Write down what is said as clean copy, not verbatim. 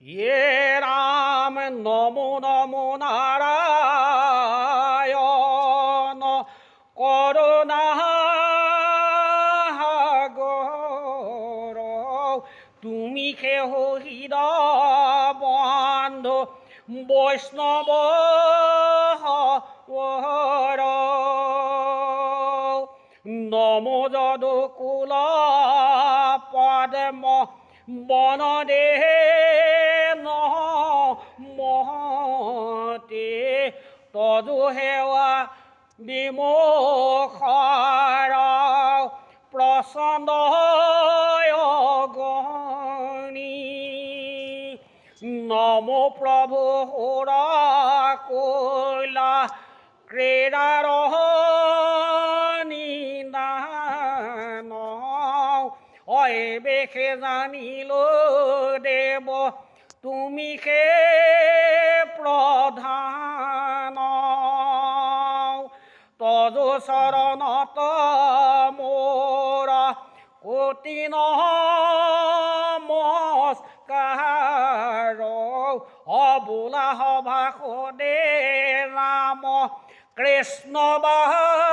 য়ে ৰাম নমো নমো নাৰায়ণ কৰোণা সাগৰ তুমি সেহ হৃদয় বন্ধু বৈষ্ণৱ নমো যদুকুল পদ্ম বনদেহ মহতে তদু সেৱা বিমুখৰ প্ৰচণ্ড অগণি নমো প্ৰভু সুৰ কৈলা ক্ৰীড়াৰ নিদান বেশে জানিলো দেৱ তুমি সে প্ৰধান তদু চৰণত মোৰ কোটি নমস্কাৰ অবোলা সভা সদে ৰাম কৃষ্ণ বাৰম্বাৰ